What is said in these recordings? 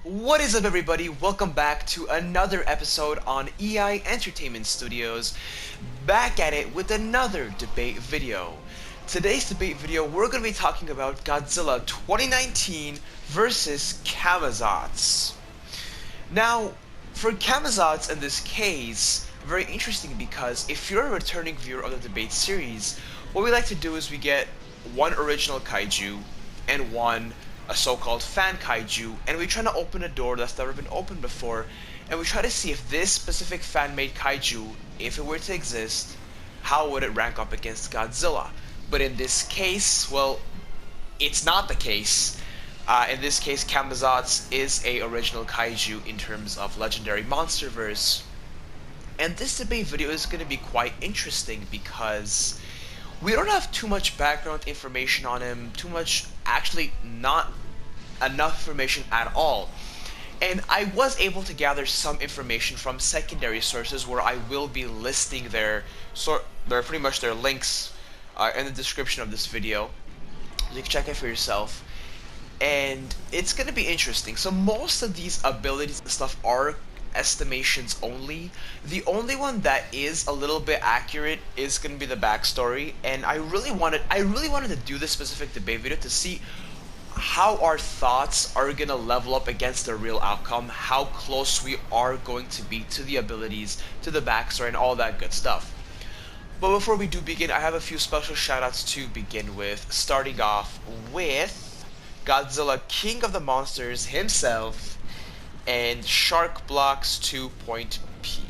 What is up, everybody? Welcome back to another episode on EI Entertainment Studios. Back at it with another debate video. Today's debate video, we're going to be talking about Godzilla 2019 versus Camazotz. Now, for Camazotz in this case, very interesting because if you're a returning viewer of the debate series, what we like to do is we get one original kaiju and one a so-called fan kaiju, and we try to open a door that's never been opened before, and we try to see if this specific fan-made kaiju, if it were to exist, how would it rank up against Godzilla. But in this case, well, it's not the case. In this case, Camazotz is a original kaiju in terms of legendary monsterverse. And this debate video is going to be quite interesting because we don't have too much background information on him, actually not enough information at all. And I was able to gather some information from secondary sources where I will be listing their pretty much their links in the description of this video. You can check it for yourself. And it's going to be interesting. So most of these abilities and stuff are estimations only. The only one that is a little bit accurate is going to be the backstory, and I really wanted to do this specific debate video to see how our thoughts are going to level up against the real outcome, how close we are going to be to the abilities, to the backstory, and all that good stuff. But before we do begin, I have a few special shoutouts to begin with, starting off with Godzilla, King of the Monsters himself, and Shark Blocks 2.p.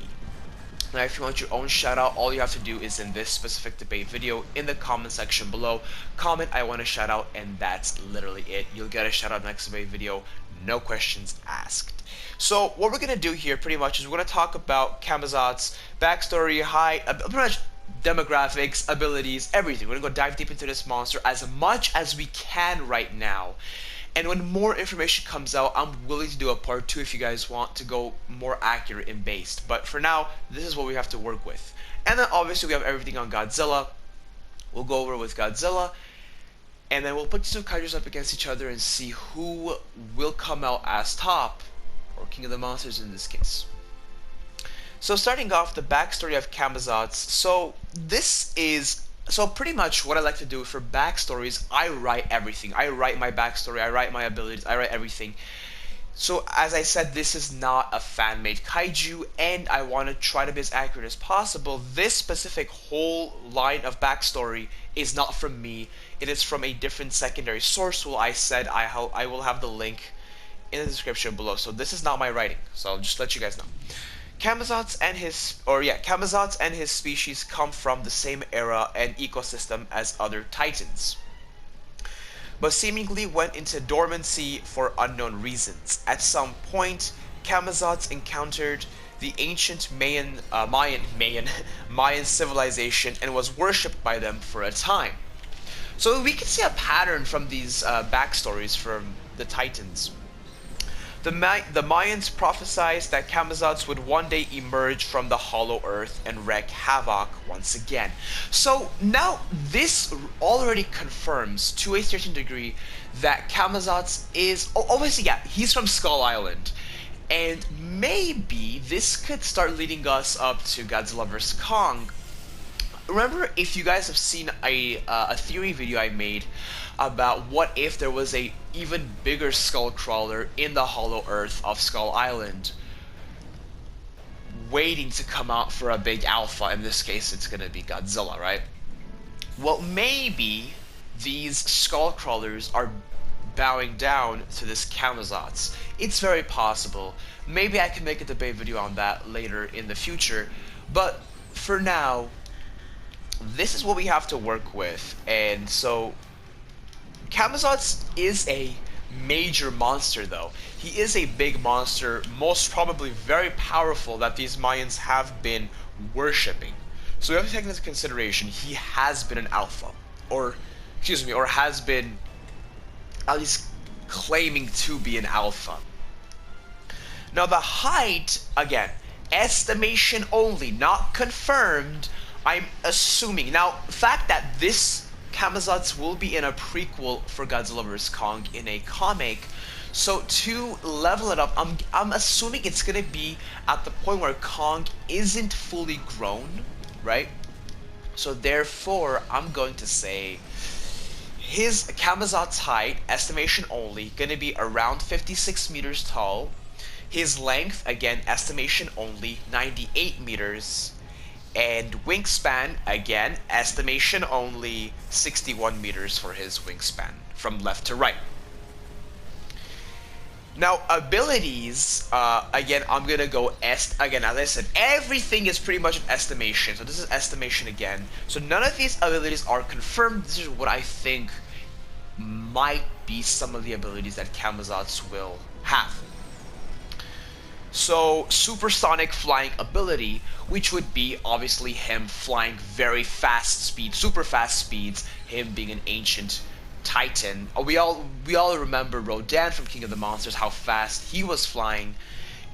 Now, if you want your own shout out, all you have to do is in this specific debate video in the comment section below, comment "I want a shout out," and that's literally it. You'll get a shout out next debate video, no questions asked. So what we're gonna do here pretty much is we're gonna talk about Camazotz backstory, pretty much demographics, abilities, everything. We're gonna go dive deep into this monster as much as we can right now. And when more information comes out, I'm willing to do a part 2 if you guys want to go more accurate and based. But for now, this is what we have to work with. And then obviously we have everything on Godzilla. We'll go over with Godzilla. And then we'll put two kaijus up against each other and see who will come out as top, or King of the Monsters in this case. So starting off, the backstory of Camazotz. So pretty much what I like to do for backstories, I write everything. I write my backstory, I write my abilities, I write everything. So as I said, this is not a fan-made kaiju, and I want to try to be as accurate as possible. This specific whole line of backstory is not from me. It is from a different secondary source. Well, I said I will have the link in the description below. So this is not my writing. So I'll just let you guys know. Camazotz and his species come from the same era and ecosystem as other titans, but seemingly went into dormancy for unknown reasons. At some point, Camazotz encountered the ancient Mayan civilization and was worshipped by them for a time. So we can see a pattern from these backstories from the titans. The Mayans prophesied that Camazotz would one day emerge from the hollow earth and wreak havoc once again. So now this already confirms to a certain degree that Camazotz is, obviously, yeah, he's from Skull Island. And maybe this could start leading us up to Godzilla vs. Kong. Remember, if you guys have seen a theory video I made about what if there was a even bigger skull crawler in the hollow earth of Skull Island waiting to come out for a big alpha. In this case, it's gonna be Godzilla, right? Well, maybe these skull crawlers are bowing down to this Camazotz. It's very possible. Maybe I can make a debate video on that later in the future, but for now, this is what we have to work with. And so Camazotz is a major monster, though. He is a big monster, most probably very powerful, that these Mayans have been worshipping. So we have to take into consideration he has been an alpha, or has been at least claiming to be an alpha. Now the height, again, estimation only, not confirmed. I'm assuming. Now, the fact that this Camazotz will be in a prequel for Godzilla vs. Kong in a comic So to level it up, I'm assuming it's gonna be at the point where Kong isn't fully grown, right? So therefore, I'm going to say his Camazotz height, estimation only, gonna be around 56 meters tall. His length, again, estimation only, 98 meters. And wingspan, again, estimation only, 61 meters for his wingspan, from left to right. Now, abilities, again, I'm gonna go again, as I said, everything is pretty much an estimation. So this is estimation again. So none of these abilities are confirmed. This is what I think might be some of the abilities that Camazotz will have. So, supersonic flying ability, which would be obviously him flying very fast speed, super fast speeds, him being an ancient Titan. We all remember Rodan from King of the Monsters, how fast he was flying,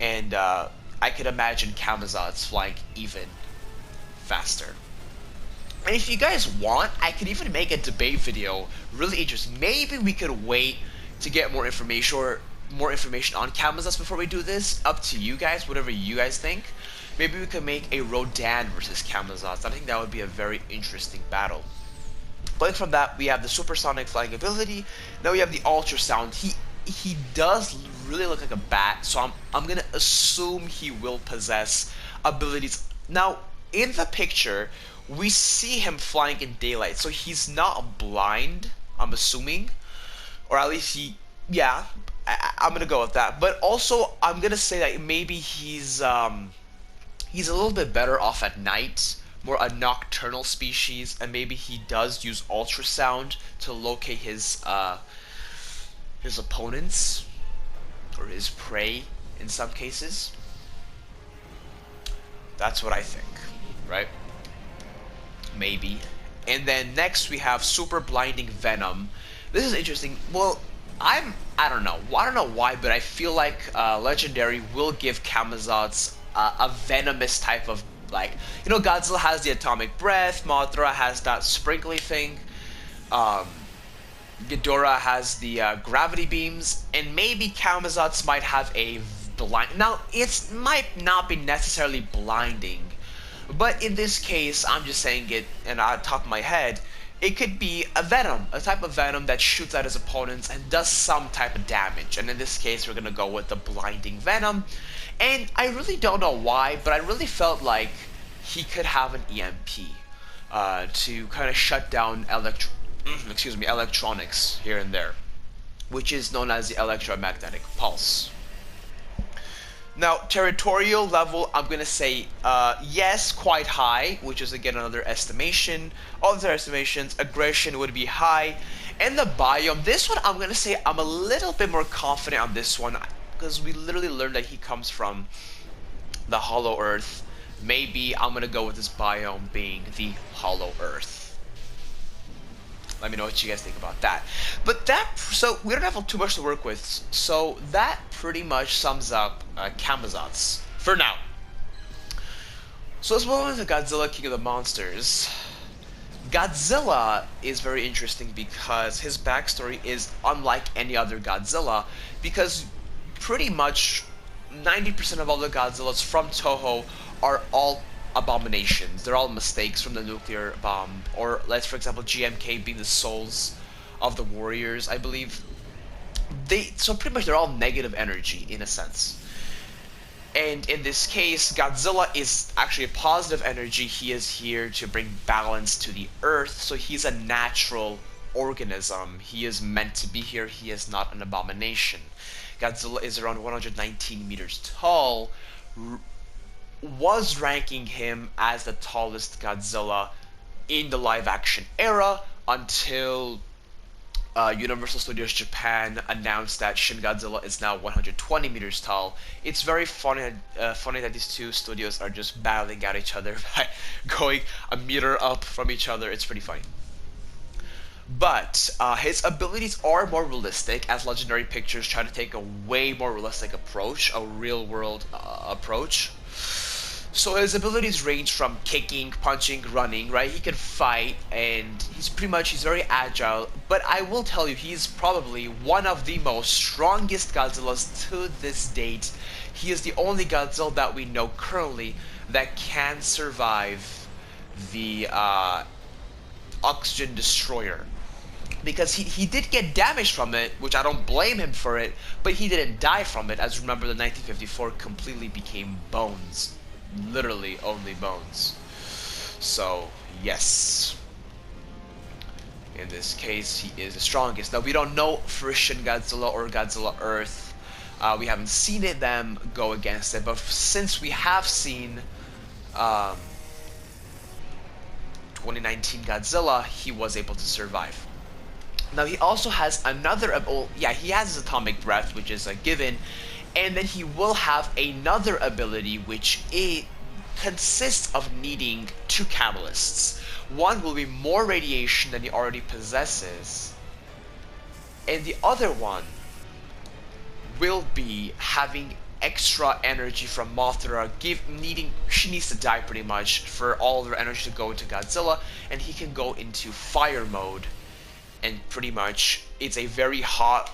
and I could imagine Camazotz flying even faster. And if you guys want, I could even make a debate video, really interesting. Maybe we could wait to get more information on Camazotz before we do this. Up to you guys, whatever you guys think. Maybe we could make a Rodan versus Camazotz. I think that would be a very interesting battle. Going from that, we have the supersonic flying ability. Now we have the UltraSound. He does really look like a bat, so I'm gonna assume he will possess abilities. Now in the picture, we see him flying in daylight, so he's not blind, I'm assuming, or at least yeah, I'm gonna go with that. But also, I'm gonna say that maybe he's a little bit better off at night, more a nocturnal species, and maybe he does use ultrasound to locate his opponents or his prey in some cases. That's what I think, right? Maybe. And then next we have super blinding Venom. This is interesting. Well, I don't know why, but I feel like Legendary will give Camazotz a venomous type of, like, you know, Godzilla has the atomic breath, Mothra has that sprinkly thing, Ghidorah has the gravity beams, and maybe Camazotz might have a blind. Now, it might not be necessarily blinding, but in this case, I'm just saying it, and on top of my head, it could be a Venom, a type of Venom that shoots at his opponents and does some type of damage. And in this case, we're gonna go with the blinding Venom. And I really don't know why, but I really felt like he could have an EMP to kind of shut down electronics here and there, which is known as the electromagnetic pulse. Now, territorial level, I'm going to say yes, quite high, which is again another estimation. Other estimations, aggression would be high. And the biome, this one I'm going to say I'm a little bit more confident on this one, because we literally learned that he comes from the Hollow Earth. Maybe I'm going to go with this biome being the Hollow Earth. Let me know what you guys think about that. But so we don't have too much to work with. So that pretty much sums up Camazotz for now. So let's move on to Godzilla, King of the Monsters. Godzilla is very interesting because his backstory is unlike any other Godzilla, because pretty much 90% of all the Godzillas from Toho are all abominations. They're all mistakes from the nuclear bomb, or let's, for example, GMK being the souls of the warriors, I believe. So pretty much they're all negative energy in a sense. And in this case, Godzilla is actually a positive energy. He is here to bring balance to the earth, so he's a natural organism. He is meant to be here. He is not an abomination. Godzilla is around 119 meters tall, was ranking him as the tallest Godzilla in the live-action era until Universal Studios Japan announced that Shin Godzilla is now 120 meters tall. It's very funny that these two studios are just battling at each other by going a meter up from each other. It's pretty funny. But his abilities are more realistic, as Legendary Pictures try to take a way more realistic approach, a real-world approach. So his abilities range from kicking, punching, running, right? He can fight, and he's very agile. But I will tell you, he's probably one of the most strongest Godzillas to this date. He is the only Godzilla that we know currently that can survive the oxygen destroyer, because he did get damaged from it, which I don't blame him for it, but he didn't die from it. As remember, the 1954 completely became bones, literally only bones. So yes, in this case, he is the strongest. Now we don't know for Shin Godzilla or Godzilla Earth. We haven't seen them go against it, but since we have seen 2019 Godzilla, he was able to survive. Now he also has another, he has his atomic breath, which is a given, and then he will have another ability which it consists of needing two catalysts. One will be more radiation than he already possesses, and the other one will be having extra energy from Mothra, she needs to die pretty much for all of her energy to go into Godzilla, and he can go into fire mode, and pretty much it's a very hot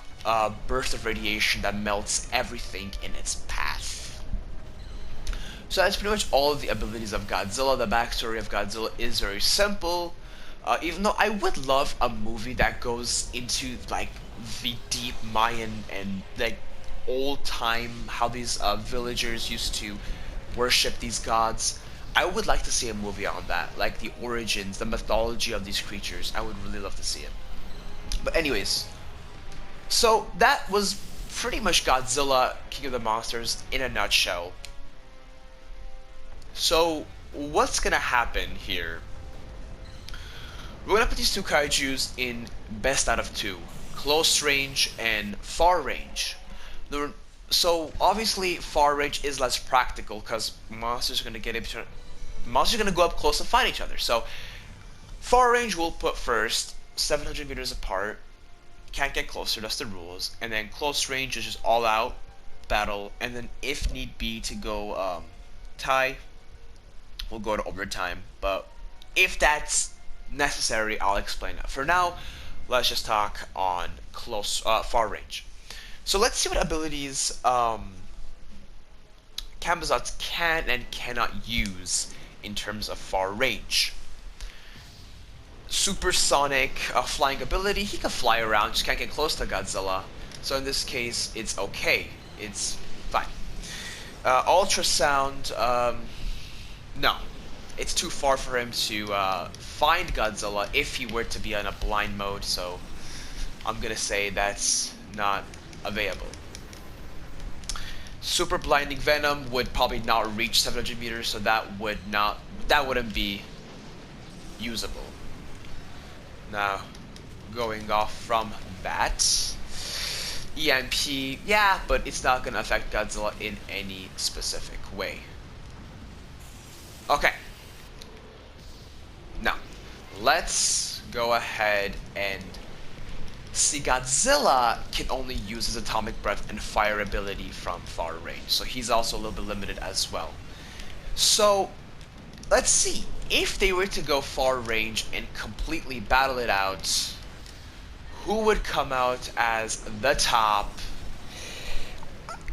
burst of radiation that melts everything in its path. So that's pretty much all of the abilities of Godzilla. The backstory of Godzilla is very simple, even though I would love a movie that goes into like the deep Mayan and like old time, how these villagers used to worship these gods. I would like to see a movie on that, like the origins, the mythology of these creatures. I would really love to see it. But anyways, so that was pretty much Godzilla King of the Monsters in a nutshell. So what's gonna happen here? We're gonna put these two kaijus in best out of two, close range and far range. So obviously far range is less practical because monsters are gonna go up close and fight each other. So far range we'll put first, 700 meters apart. Can't get closer, that's the rules. And then close range is just all out battle. And then if need be to go tie, we'll go to overtime. But if that's necessary, I'll explain that. For now, let's just talk on far range. So let's see what abilities Camazotz can and cannot use in terms of far range. Supersonic flying ability, he can fly around, just can't get close to Godzilla. So in this case, it's okay. It's fine. UltraSound, no. It's too far for him to find Godzilla if he were to be in a blind mode, so I'm gonna say that's not available. Super blinding Venom would probably not reach 700 meters, so that wouldn't be usable. Now, going off from that, EMP, yeah, but it's not gonna affect Godzilla in any specific way. Okay. Now, let's go ahead and see. Godzilla can only use his atomic breath and fire ability from far range, so he's also a little bit limited as well. So, let's see. If they were to go far range and completely battle it out, who would come out as the top?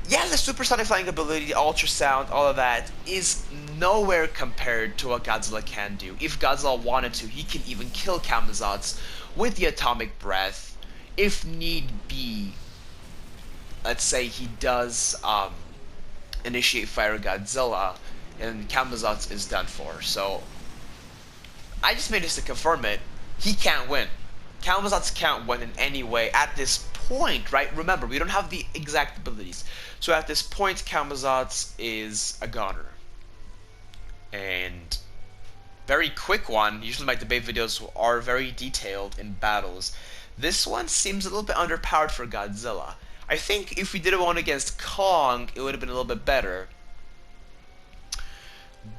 Yeah, the supersonic flying ability, the ultrasound, all of that is nowhere compared to what Godzilla can do. If Godzilla wanted to, he can even kill Camazotz with the atomic breath. If need be, let's say he does initiate fire Godzilla, and Camazotz is done for. So I just made this to confirm it. He can't win. Camazotz can't win in any way at this point, right? Remember, we don't have the exact abilities. So at this point, Camazotz is a goner. And very quick one. Usually my debate videos are very detailed in battles. This one seems a little bit underpowered for Godzilla. I think if we did one against Kong, it would have been a little bit better.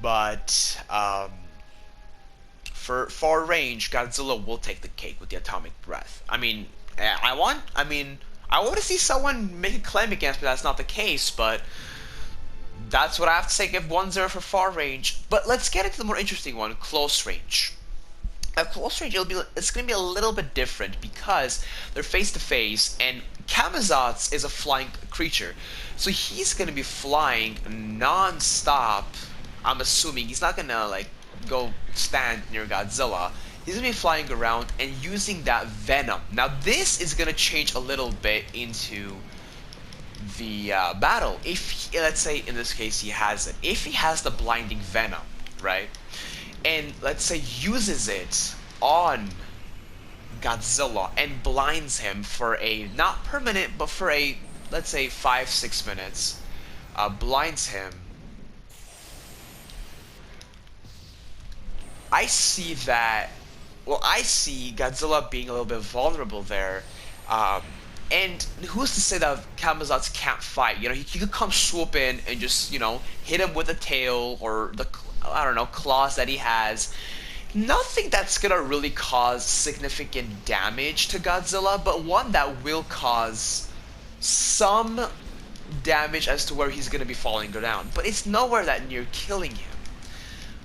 But for far range, Godzilla will take the cake with the atomic breath. I mean, I want to see someone make a claim against me that's not the case, but That's what I have to say. Give 1-0 for far range. But let's get into the more interesting one, close range. At close range, it's going to be a little bit different because they're face to face, and Camazotz is a flying creature, so he's going to be flying non-stop. I'm assuming he's not going to like go stand near Godzilla. He's going to be flying around and using that Venom. Now this is going to change a little bit into the battle. If let's say in this case he has it, if he has the blinding Venom, right? And let's say uses it on Godzilla and blinds him for a, not permanent, but for a, let's say 5-6 minutes, blinds him. I see that, well, I see Godzilla being a little bit vulnerable there. And who's to say that Camazotz can't fight? You know, he could come swoop in and just, you know, hit him with a tail or the, I don't know, claws that he has. Nothing that's gonna really cause significant damage to Godzilla, but one that will cause some damage as to where he's gonna be falling down. But it's nowhere that near killing him.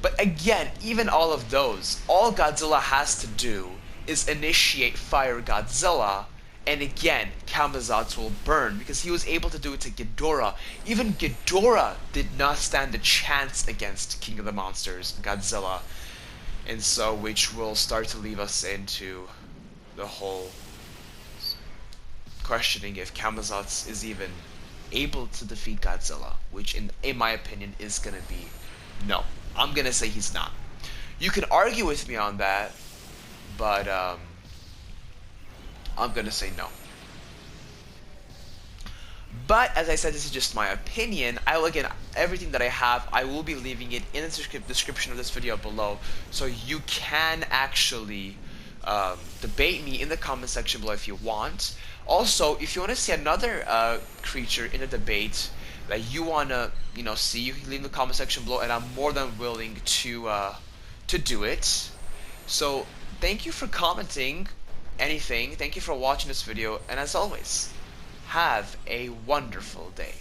But again, even all of those, all Godzilla has to do is initiate Fire Godzilla, and again, Camazotz will burn, because he was able to do it to Ghidorah. Even Ghidorah did not stand a chance against King of the Monsters, Godzilla. And so, which will start to leave us into the whole questioning if Camazotz is even able to defeat Godzilla, which in my opinion is gonna be no. I'm gonna say he's not. You can argue with me on that, but I'm gonna say no. But as I said, this is just my opinion. I will, again, everything that I have, I will be leaving it in the description of this video below, so you can actually debate me in the comment section below if you want. Also, if you want to see another creature in a debate that you want to, you know, see, you can leave in the comment section below, and I'm more than willing to do it. So thank you for commenting anything. Thank you for watching this video, and as always, have a wonderful day.